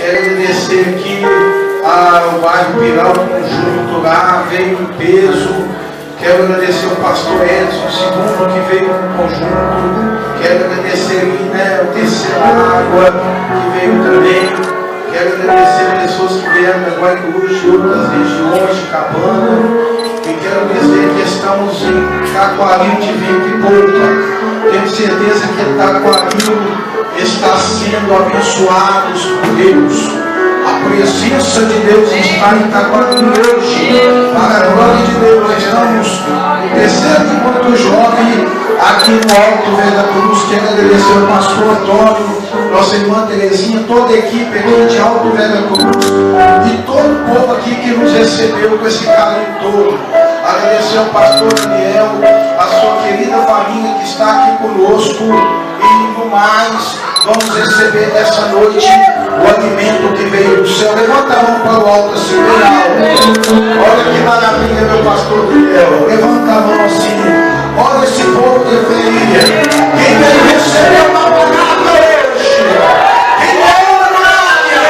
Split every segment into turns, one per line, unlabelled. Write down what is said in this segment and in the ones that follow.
Quero agradecer aqui ao bairro Pirão, conjunto lá, veio em peso. Quero agradecer ao pastor Edson, segundo, que veio com conjunto. Quero agradecer aqui, o terceiro água, que veio também. Quero agradecer pessoas que vieram da Guarulhos, de outras regiões, de Cabana. E quero dizer que estamos em Taquaril de Vinho e Poupa. Tenho certeza que Taquaril está sendo abençoados por Deus. A presença de Deus está em Taquaril hoje. Para a glória de Deus, estamos no terceiro encontro jovem aqui no Alto Velha Cruz. Quero agradecer ao pastor Antônio, nossa irmã Terezinha, toda a equipe aqui de Alto Velha Cruz e todo o povo aqui que nos recebeu com esse carinho todo. Agradecer ao pastor Daniel, a sua querida família que está aqui conosco e no mais, vamos receber nessa noite o alimento que veio do céu. Levanta a mão para o alto assim, bem alto. Olha que maravilha, meu pastor Daniel. Levanta a mão assim. Olha esse povo que veio. Quem veio receber uma palavra hoje? Quem veio na glória?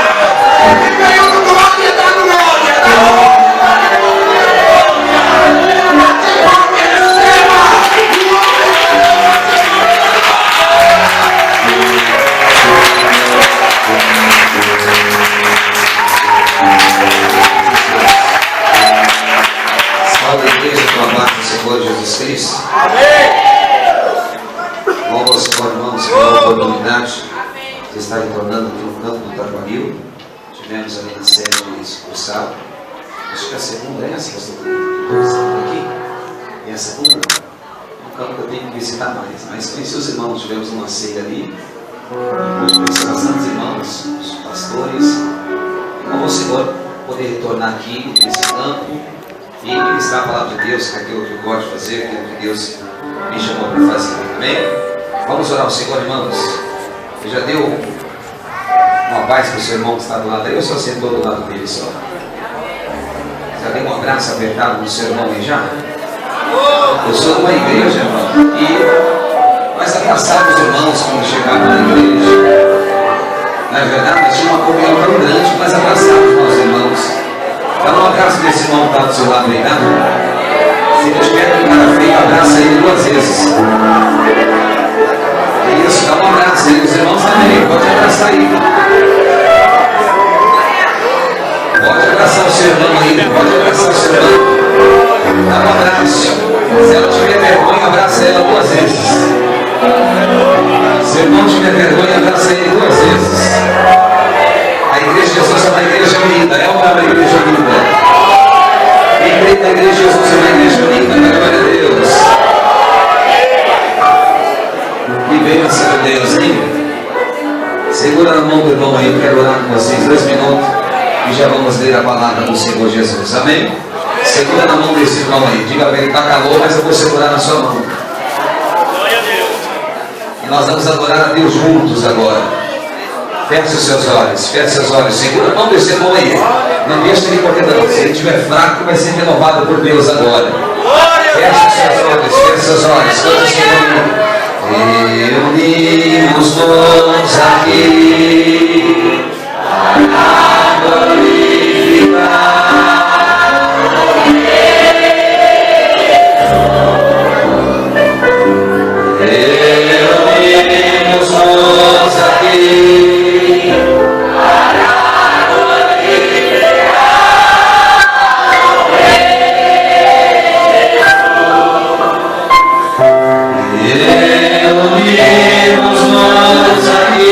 Quem veio na glória da glória? Da glória.
Salve a igreja com a paz do Senhor Jesus Cristo. Louva ao Senhor, irmãos, pela oportunidade de estar retornando aqui no campo do Taquaril. Tivemos ali na sede sucursal. Acho que a segunda é essa, pastor. Estamos aqui. E a segunda, um campo que eu tenho que visitar mais. Mas conheci os irmãos, tivemos uma ceia ali. Conheci bastantes irmãos, os pastores. E louva ao Senhor poder retornar aqui nesse campo e ministrar a palavra de Deus, que é aquilo que eu gosto de fazer, aquilo que Deus me chamou para fazer. Amém? Vamos orar ao Senhor, irmãos. Ele já deu uma paz para o seu irmão que está do lado aí, ou só sentou do lado dele só? Já deu um abraço apertado no seu irmão aí já? Eu sou de uma igreja, irmão, e nós abraçávamos os irmãos quando chegavam na igreja. Na verdade, nós tínhamos uma comunhão tão grande que nós abraçávamos os nossos irmãos. Dá um abraço desse irmão que está do seu lado aí, tá? Se Deus quer que o cara feio, abraça ele 2 vezes. Isso, dá um abraço aí. Os irmãos também, pode abraçar aí. Pode abraçar o seu irmão aí, pode abraçar o seu irmão. Dá um abraço. Se ela tiver vergonha, abraça ela 2 vezes. Se o irmão tiver vergonha, abraça ele 2 vezes. A igreja de Jesus é uma igreja unida, é uma igreja unida. Quem crê na igreja de Jesus é uma igreja unida, na glória a Deus. E bênção de Deus, hein? Segura na mão do irmão aí, eu quero orar com vocês 2 minutos e já vamos ler a palavra do Senhor Jesus, amém? Segura na mão desse irmão aí, diga para ele, está calor, mas eu vou segurar na sua mão.
Glória a Deus.
E nós vamos adorar a Deus juntos agora. Feche os seus olhos, segura a mão desse irmão aí. Não deixe ele correr não. Se ele estiver fraco, vai ser renovado por Deus agora. Feche os seus olhos, canta esse nome. Reunimos-nos aqui para glorificar. Reunimos-nos aqui. Reunimos-nos aqui.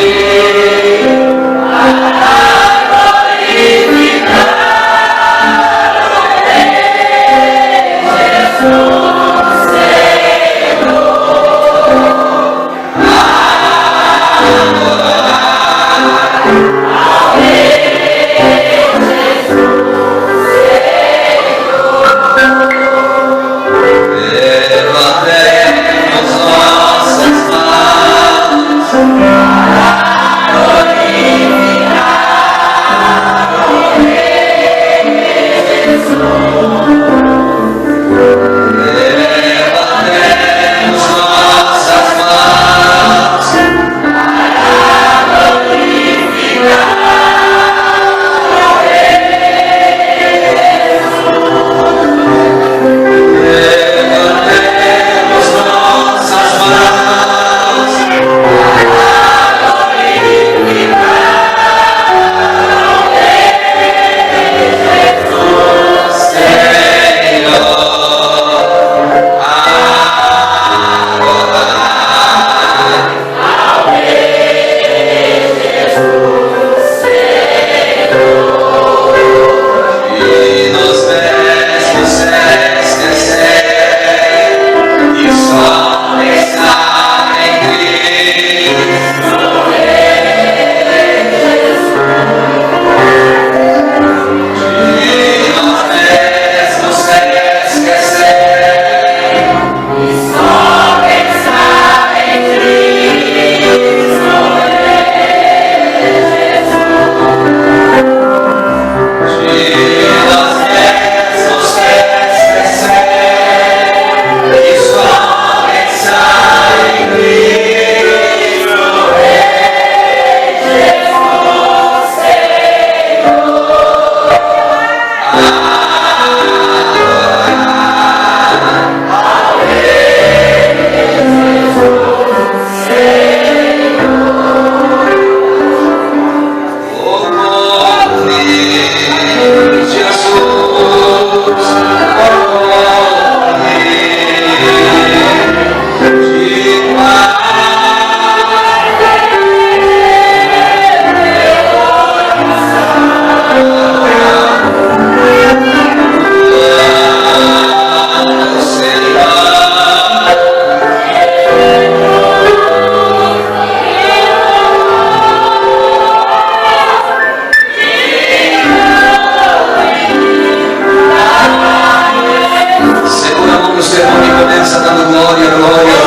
Jesus.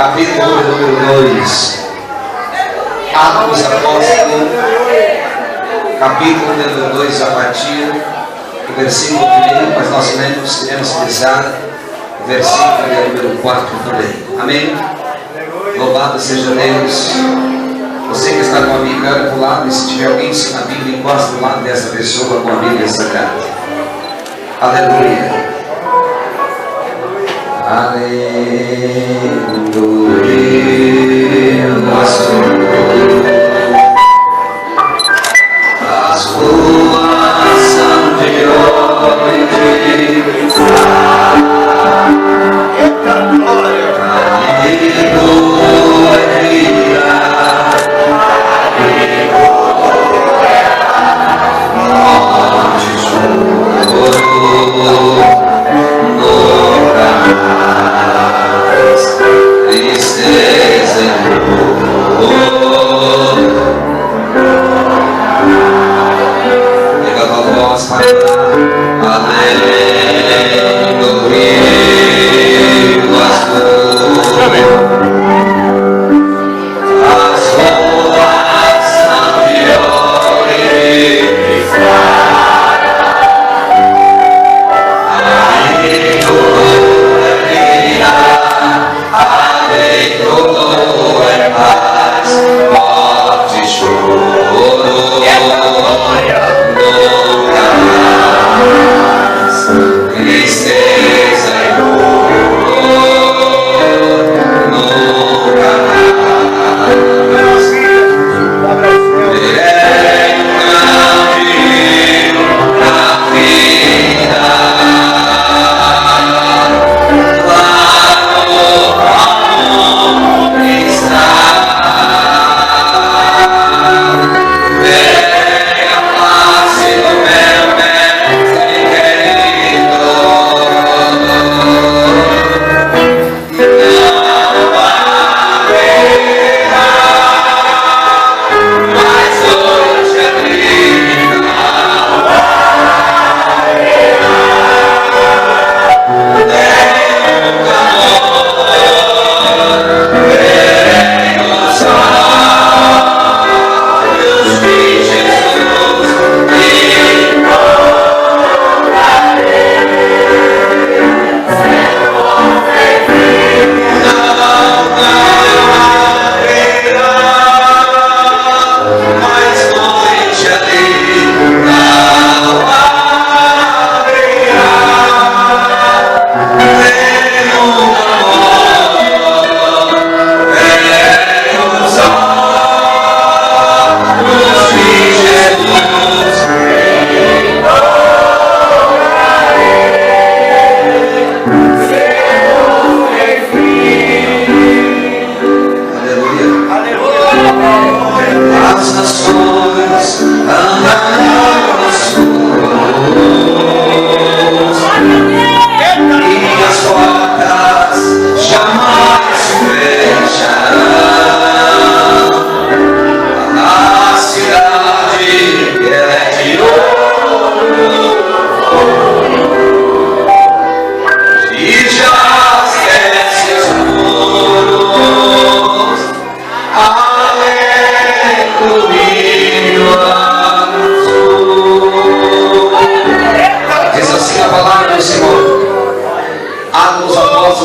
capítulo número 2. Atos dos Apóstolos, capítulo número 2, a partir do versículo 1, mas nós queremos frisar o versículo número 4 também. Amém? Louvado seja Deus. Você que está com a Bíblia do lado, e se tiver alguém sem a Bíblia, encosta do lado dessa pessoa com a Bíblia sagrada. Aleluia. Aleluia. As ruas são de hoje. Eita glória.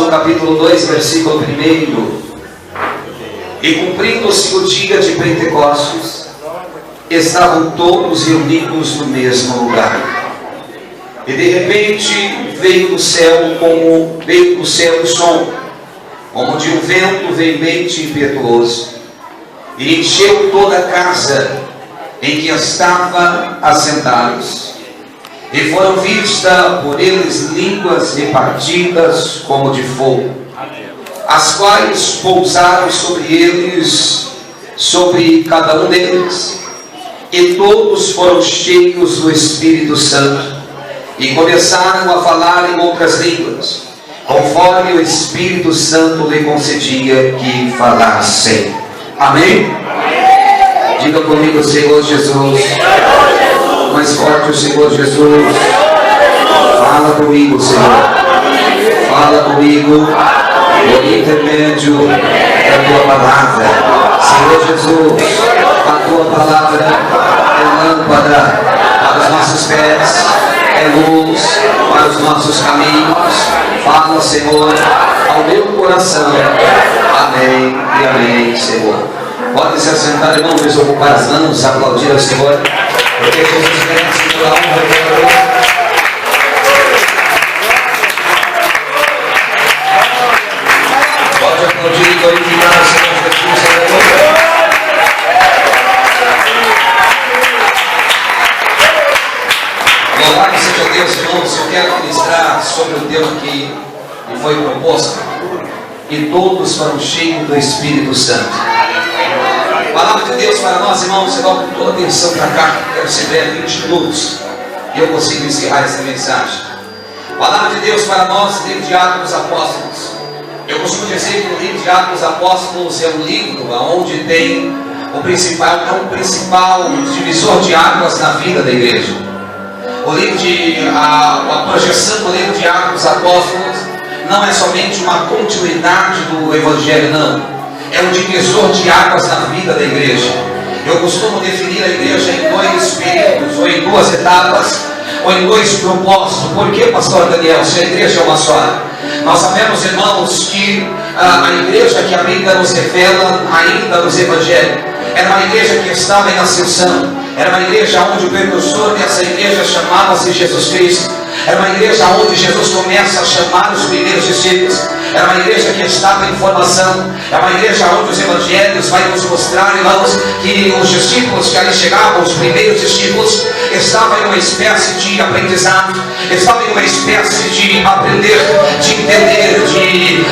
Capítulo 2, versículo 1. E cumprindo-se o dia de Pentecostes, estavam todos reunidos no mesmo lugar. E de repente veio do céu um som, como de um vento veemente e impetuoso, e encheu toda a casa em que estavam assentados. E foram vistas por eles línguas repartidas como de fogo, as quais pousaram sobre eles, sobre cada um deles, e todos foram cheios do Espírito Santo, e começaram a falar em outras línguas, conforme o Espírito Santo lhe concedia que falassem. Amém? Diga comigo, Senhor Jesus. Mais forte, o Senhor Jesus. Fala comigo, Senhor. Fala comigo. por intermédio da tua palavra. Senhor Jesus, a tua palavra é lâmpada para os nossos pés, é luz para os nossos caminhos. Fala, Senhor, ao meu coração. Amém e amém, Senhor. Pode se assentar, irmãos, desocupar as mãos, aplaudir ao Senhor, porque Jesus merece toda a honra e toda a glória. Pode aplaudir e glorificar o Senhor Jesus. Aleluia. Louvado seja Deus, irmãos. Eu quero ministrar sobre o tema que me foi proposto. E todos foram cheios do Espírito Santo. Palavra de Deus para nós, irmãos. Você dá toda a atenção para cá. Quero ser breve, 20 minutos. E eu consigo encerrar essa mensagem. Palavra de Deus para nós, livro de Atos dos Apóstolos. Eu costumo dizer que o livro de Atos dos Apóstolos é um livro onde tem o principal divisor de águas na vida da igreja. A projeção do livro de Atos dos Apóstolos não é somente uma continuidade do Evangelho, não. É um divisor de águas na vida da igreja. Eu costumo definir a igreja em dois períodos, ou em duas etapas, ou em dois propósitos. Por que, pastor Daniel, se a igreja é uma só? Nós sabemos, irmãos, que a igreja que a Bíblia nos revela ainda nos Evangelhos era uma igreja que estava em ascensão. Era uma igreja onde o precursor dessa igreja chamava-se Jesus Cristo. Era uma igreja onde Jesus começa a chamar os primeiros discípulos. Era uma igreja que estava em formação. É uma igreja onde os evangelhos vai nos mostrar, irmãos, que os discípulos que ali chegavam, os primeiros discípulos, estavam em uma espécie de aprendizado, estavam em uma espécie de aprender, de entender, de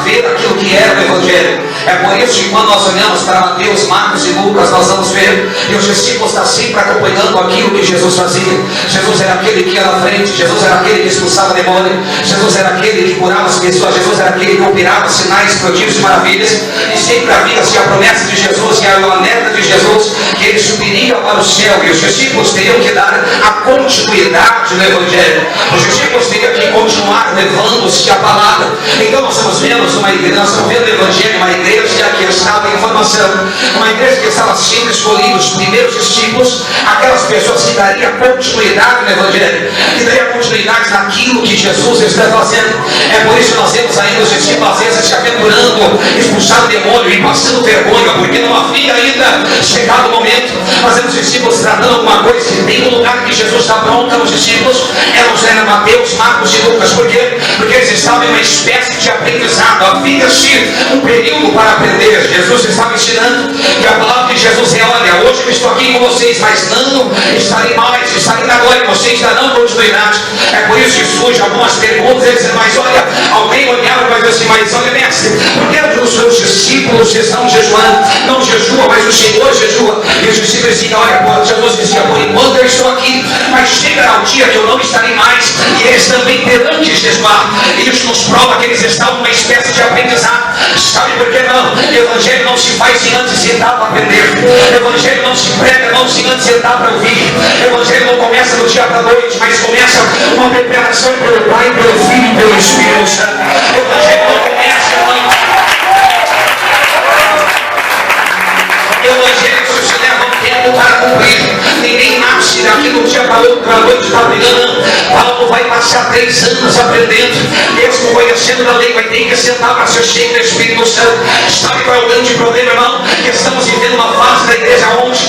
ver aquilo que era o evangelho. É por isso que quando nós olhamos para Mateus, Marcos e Lucas, nós vamos ver que os discípulos estão sempre acompanhando aquilo que Jesus fazia. Jesus era aquele que ia na frente, Jesus era aquele que expulsava demônio, Jesus era aquele que curava as pessoas, Jesus era aquele que operava sinais, prodígios e maravilhas. E sempre havia-se a promessa de Jesus e a meta de Jesus, que ele subiria para o céu, e os discípulos teriam que dar a continuidade no Evangelho. Os discípulos teriam que continuar levando-se a palavra. Então nós estamos vendo uma igreja, nós estamos vendo o Evangelho, uma igreja que estava em formação, uma igreja que estava sempre escolhendo os primeiros discípulos, aquelas pessoas que dariam continuidade no Evangelho, que dariam continuidade naquilo que Jesus está fazendo. É por isso que nós vemos ainda os discípulos às vezes se aventurando, expulsando o demônio e passando vergonha, porque não havia ainda chegado o momento. Nós vemos os discípulos tratando alguma coisa, e tem um lugar que Jesus está pronto para os discípulos, eram Mateus, Marcos e Lucas. Por quê? Porque eles estavam em uma espécie de aprendizado. Havia-se um período para aprender. Jesus estava ensinando, e a palavra de Jesus é: olha, hoje eu estou aqui com vocês, mas não estarei mais, estarei na glória, vocês darão continuidade. É por isso que surgem algumas perguntas, eles dizem: mas olha, alguém olhava e vai dizer assim: mas olha, mestre, por que os seus discípulos estão jejuando? Não jejua, mas o Senhor jejua. E os discípulos diziam: olha, Jesus dizia: por enquanto eu estou aqui, mas chegará o dia que eu não estarei mais, e eles também terão que jejuar. E isso nos prova que eles estavam numa espécie de aprendizado. Sabe por que não? O Evangelho não se faz sem antes sentar para aprender. O Evangelho não se prega não sem antes sentar para ouvir. O Evangelho não começa do dia para a noite, mas começa uma preparação pelo Pai, pelo Filho e pelo Espírito Santo. O Evangelho não começa, não. O Evangelho se leva um tempo para cumprir. Ninguém nasce daqui do dia para a noite está brigando. Paulo vai passar 3 anos aprendendo, mesmo conhecendo da lei, vai ter que sentar para ser cheio do Espírito Santo. Sabe qual é o grande problema, irmão? Que estamos vivendo uma fase da igreja onde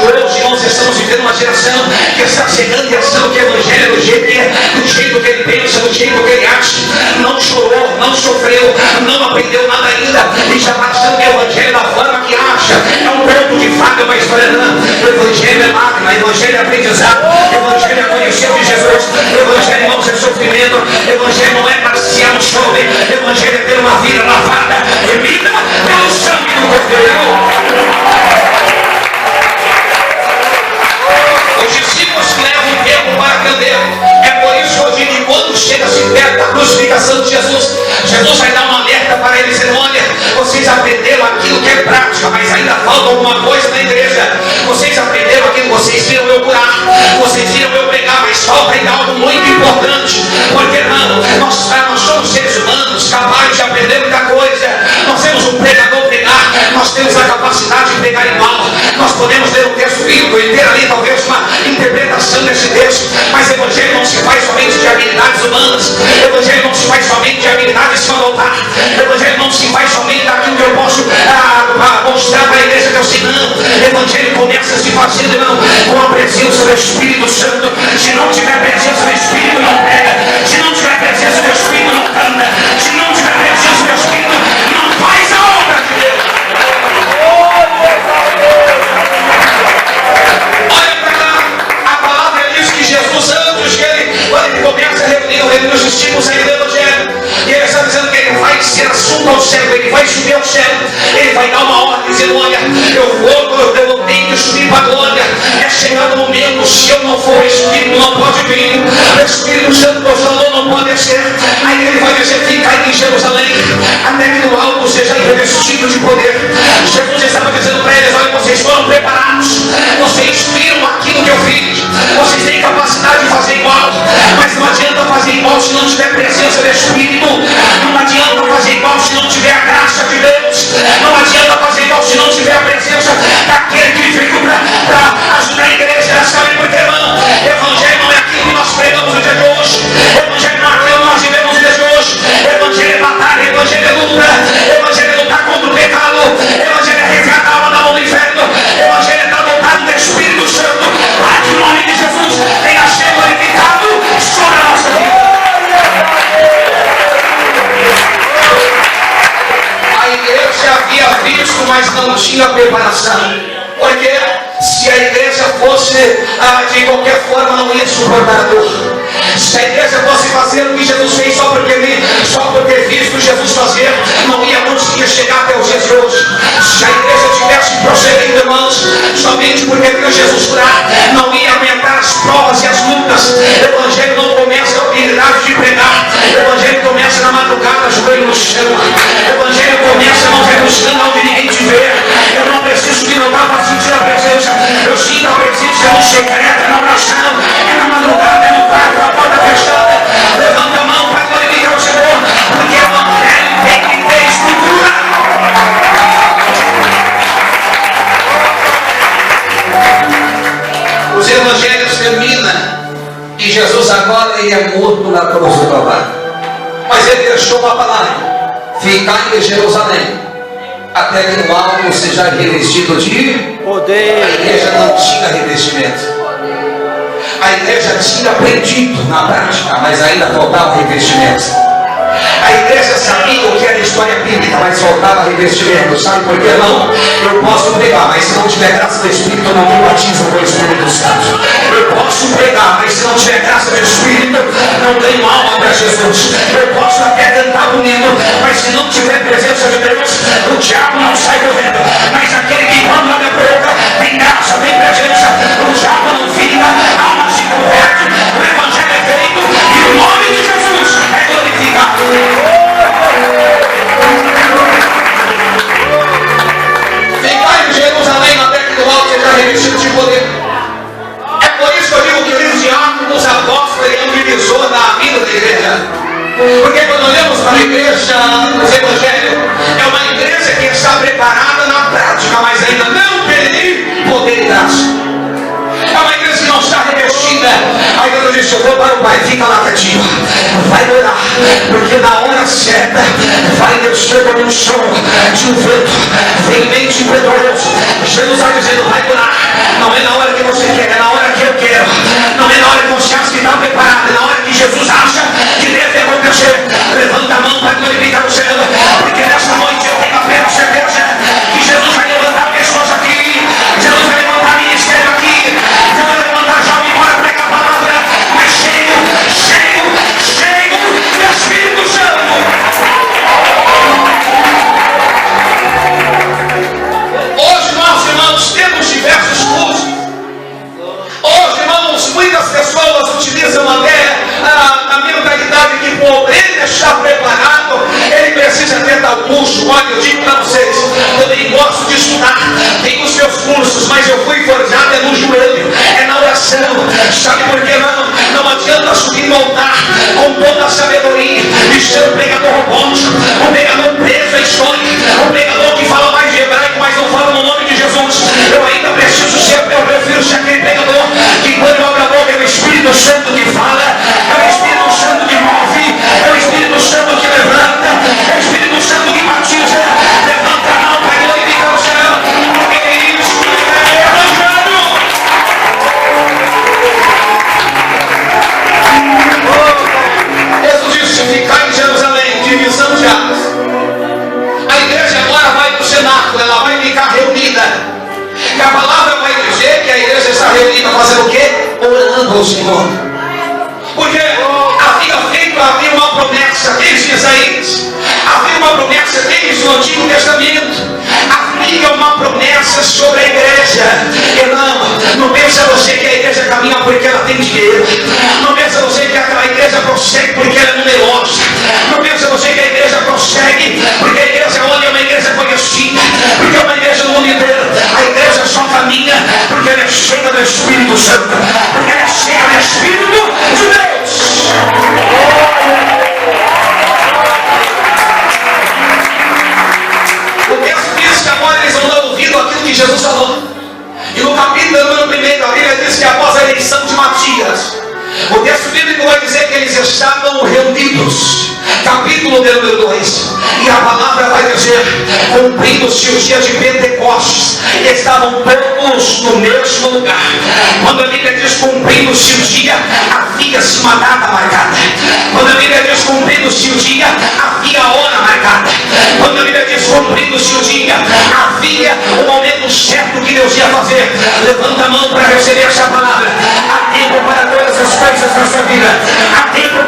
hoje nós estamos vivendo uma geração que está chegando e achando que o Evangelho é do jeito que é, do jeito que ele pensa, do jeito que ele acha. Não chorou, não sofreu, não aprendeu nada ainda, e já está achando que o Evangelho da forma que acha é um ponto de faca, mas o Evangelho é máquina, o Evangelho é aprendizado, o Evangelho é conhecer de Jesus, o Evangelho não é sofrimento, o Evangelho não é passear no chove, o Evangelho é ter uma vida lavada, remida pelo sangue do Cordeiro. Os discípulos levam tempo para aprender. É por isso que eu digo que quando chega-se perto da crucificação de Jesus, Jesus vai dar uma alerta para eles, dizendo: olha, vocês aprenderam aquilo que é prática, mas ainda falta alguma coisa na igreja. Vocês aprenderam aquilo, vocês viram eu curar, vocês viram eu pregar, mas falta ainda algo muito importante. Porque, irmão, nós somos seres humanos capazes de aprender se faz somente de habilidades humanas. O Evangelho não se faz somente de habilidades para voltar. O Evangelho não se faz somente daquilo que eu posso mostrar para a igreja que eu sei. Não. O Evangelho começa a se fazer, irmão, com a presença do Espírito Santo. Se não tiver presença do Espírito, não pega. Se não tiver presença do Espírito, não canta. Se não tiver presença do Espírito, não faz a obra de Deus. Olha para cá, a palavra diz que Jesus, antes que quando ele começa a reunir os discípulos aí do Evangelho, e ele está dizendo que ele vai ser assunto ao céu, ele vai subir ao céu, ele vai dar uma ordem dizendo: olha, eu tenho que subir para a glória. É chegado o momento, se eu não for, o Espírito não pode vir, o Espírito Santo que falou não pode descer. Aí ele vai dizer: fica aí em Jerusalém, até que no alto seja revestido de poder. Jesus estava dizendo para eles: olha, vocês foram preparados, vocês viram aquilo que eu fiz, vocês têm capacidade de fazer igual, mas não adianta fazer igual se não tiver presença do Espírito. Não adianta fazer igual se não tiver a graça de Deus. Não adianta fazer igual se não tiver a presença daquele que veio para ajudar a igreja. Sabe por quê, irmão? Evangelho não é aquilo que nós pregamos no dia de hoje. Evangelho não é aquilo que nós vivemos no dia de hoje. Evangelho é batalha, Evangelho é luta. Evangelho é lutar contra o pecado. Evangelho é resgatar a alma da mão do inferno. Evangelho é estar dotado do Espírito Santo, para que o nome de Jesus tenha sido glorificado sobre a nossa vida. A igreja havia visto, mas não tinha preparação. Porque se a igreja fosse de qualquer forma, não ia suportar a dor. Se a igreja fosse fazer o que Jesus fez só porque visto Jesus fazer, não ia conseguir chegar até os dias de hoje. Se a igreja tivesse prosseguindo, irmãos, somente porque viu Jesus curar, não ia aumentar as provas e as lutas. O Evangelho não começa a habilidade de pregar. O Evangelho começa na madrugada, joelho no chão. O Evangelho começa não buscando onde ninguém te vê. Eu não preciso me notar para sentir a presença. Eu sinto a presença no secreto, na oração, é na madrugada, é no quarto, a porta fechada. Levanta a mão para glorificar o Senhor, porque o Evangelho tem que ter estrutura. Os evangelhos terminam e Jesus agora ele é morto na cruz do Calvário. Mas ele deixou uma palavra: ficai em Jerusalém, até que no alto seja revestido de poder. A igreja não tinha revestimento. A igreja tinha aprendido na prática, mas ainda faltava revestimento. A igreja sabia o que era história bíblica, mas faltava revestimento. Sabe por que não? Eu posso pregar, mas se não tiver graça do Espírito, eu não me batizo com o Espírito Santo. Eu posso pregar, mas se não tiver graça do Espírito, não tenho alma para Jesus. Eu posso até cantar bonito, mas se não tiver presença de Deus, o diabo não sai correndo. Mas aquele que quando abre a boca tem graça, tem presença, o diabo não fica, a alma se converte, o Evangelho é feito e o nome de Jesus é glorificado. Ficar em Jerusalém até que do alto seja revestido de poder. É por isso que eu digo que os diáconos, apóstolos, ele é um divisor da vida da igreja. Porque quando olhamos para a igreja dos evangelhos, é uma igreja que está preparada na prática, mas ainda não tem poder e graça. É uma igreja que não está revestida. Aí Deus disse: eu vou para o Pai, fica lá quietinho, vai orar, porque na hora certa vai descer como um som de um vento veemente e impetuoso. Jesus está dizendo: vai orar. Não é na hora que você quer, é na hora que eu quero. Não é na hora que você acha que está preparado, é na hora que Jesus acha que deve acontecer. Levanta a mão para glorificar o Senhor, porque nessa noite eu tenho a plena certeza que Jesus vai levantar pessoas aqui, Jesus vai levantar ministério aqui, Jesus vai levantar jovem para pregar a palavra, mas cheio do Espírito Santo. Hoje nós, irmãos, temos diversos cursos. Hoje, irmãos, muitas pessoas utilizam até a mentalidade que por ele estar preparado, ele precisa ter tal curso. Olha, eu digo para vocês, eu nem gosto de estudar, tenho os meus cursos, mas eu fui forjado é no joelho, é na oração. Sabe por que não adianta subir no altar com toda a sabedoria e ser um pregador robótico, um pregador preso à história, um pregador que fala mais de hebraico, mas não fala no nome de Jesus. Eu ainda preciso ser, eu prefiro ser aquele pregador que quando eu abro a boca é o Espírito Santo que fala. E a palavra vai dizer que a igreja está reunida fazendo o quê? Orando ao Senhor. Porque havia uma promessa desde Isaías, havia uma promessa desde o Antigo Testamento, havia uma promessa sobre a igreja. E não pensa você que a igreja caminha porque ela tem dinheiro, não pensa você que aquela igreja prossegue porque ela é numerosa, não pensa você que a igreja prossegue porque a igreja onde é uma igreja conhecida, porque é uma igreja no mundo inteiro. A igreja só caminha porque ela é cheia do Espírito Santo, porque ela é cheia do Espírito de Deus. O texto diz que agora eles não dão ouvido àquilo que Jesus falou. E no capítulo número 1, a Bíblia diz que após a eleição de Matias, o texto bíblico vai dizer que eles estavam reunidos. Capítulo número 2. E a palavra vai dizer: cumprindo-se o dia de Pentecostes, estavam todos no mesmo lugar. Quando a Bíblia diz cumprindo-se o dia, havia-se uma data marcada. Quando a Bíblia diz cumprindo-se o dia, havia a hora marcada. Quando a Bíblia diz cumprindo-se o dia, havia o momento certo que Deus ia fazer. Levanta a mão para receber essa palavra. Há tempo para todas as coisas nessa vida. Há tempo